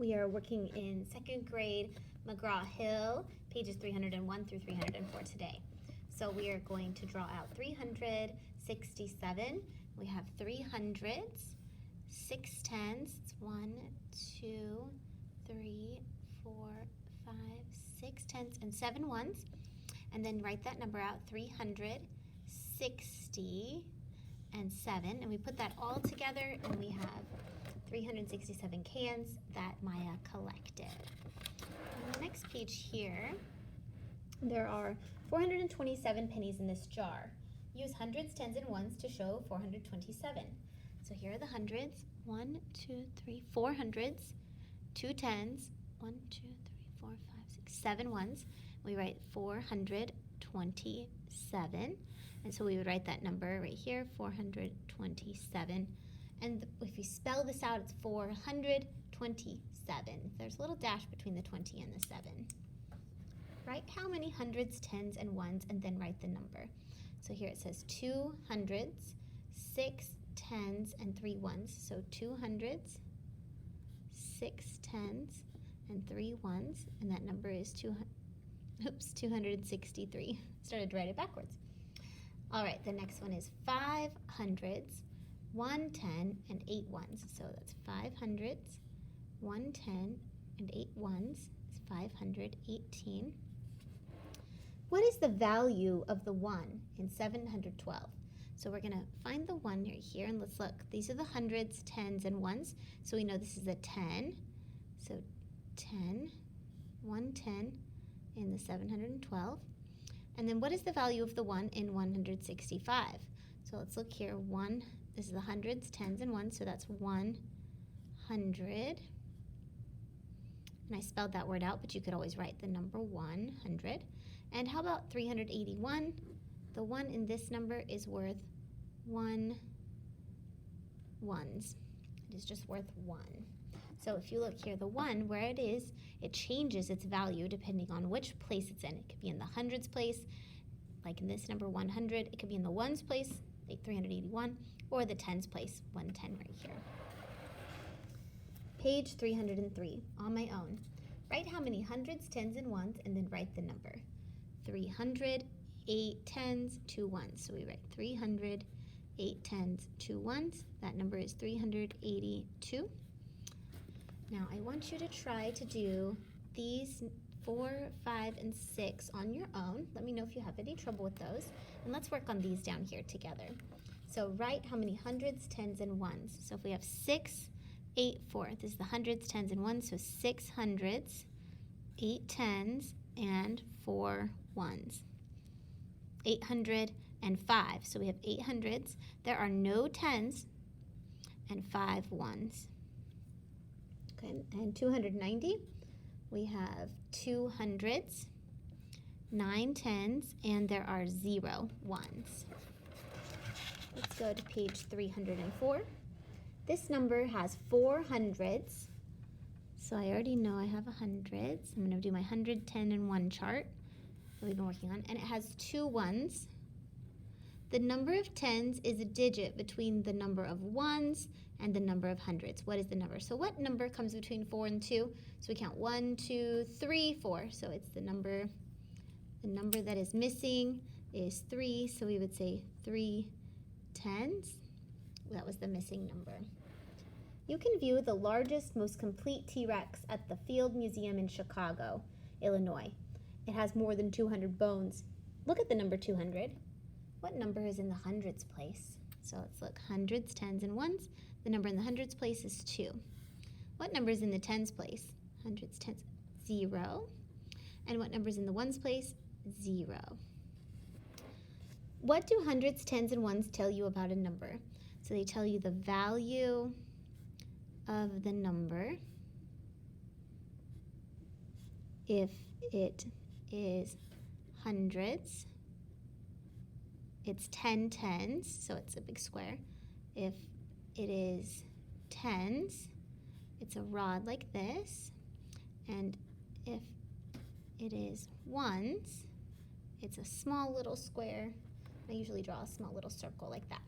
We are working in second grade McGraw-Hill, pages 301 through 304 today. So we are going to draw out 367. We have 300s, 6 tens, it's 1, 2, 3, 4, 5, 6 tens, and 7 ones. And then write that number out, 360 and 7. And we put that all together and we have 367 cans that Maya collected. On the next page here, there are 427 pennies in this jar. Use hundreds, tens, and ones to show 427. So here are the hundreds. 1, 2, 3, 4 hundreds, 2 tens, 1, 2, 3, 4, 5, 6, 7 ones. We write 427. And so we would write that number right here, 427. And if you spell this out, it's 427. There's a little dash between the 20 and the 7. Write how many hundreds, tens, and ones, and then write the number. So here it says 2 hundreds, 6 tens, and 3 ones. So 2 hundreds, 6 tens, and 3 ones. And that number is 263. Started to write it backwards. All right, the next one is 5 hundreds, 1 10, and 8 ones. So that's 5 hundreds, 1 10, and 8 ones. It's 518. What is the value of the 1 in 712? So we're going to find the 1 right here, and let's look. These are the hundreds, tens, and ones. So we know this is a 10. So 10, 110 in the 712. And then what is the value of the 1 in 165? So let's look here. 1, this is the hundreds, tens, and ones, so that's 100. And I spelled that word out, but you could always write the number 100. And how about 381? The 1 in this number is worth 1 ones. It is just worth 1. So if you look here, the 1, where it is, it changes its value depending on which place it's in. It could be in the hundreds place, like in this number 100. It could be in the ones place, like 381, or the tens place, 110 right here. Page 303, on my own. Write how many hundreds, tens, and ones, and then write the number. 300, 8 tens, 2 ones. So we write 300, 8 tens, 2 ones. That number is 382. Now I want you to try to do these 4, 5, and 6 on your own. Let me know if you have any trouble with those. And let's work on these down here together. So write how many hundreds, tens, and ones. So if we have 6, 8, 4, this is the hundreds, tens, and ones. So 6 hundreds, 8 tens, and 4 ones. 805. So we have 8 hundreds. There are no tens and 5 ones. Okay, and 290. We have 2 hundreds, 9 tens, and there are 0 ones. Let's go to page 304. This number has 4 hundreds. So I already know I have hundreds. I'm going to do my 100, 10, and 1 chart that we've been working on. And it has 2 ones. The number of tens is a digit between the number of ones and the number of hundreds. What is the number? So what number comes between 4 and 2? So we count 1, 2, 3, 4. So it's the number that is missing is 3. So we would say 3 tens. That was the missing number. You can view the largest, most complete T-Rex at the Field Museum in Chicago, Illinois. It has more than 200 bones. Look at the number 200. What number is in the hundreds place? So let's look. Hundreds, tens, and ones. The number in the hundreds place is 2. What number is in the tens place? Hundreds, tens, 0. And what number is in the ones place? 0. What do hundreds, tens, and ones tell you about a number? So they tell you the value of the number if it is hundreds. It's 10 tens, so it's a big square. If it is tens, it's a rod like this. And if it is ones, it's a small little square. I usually draw a small little circle like that.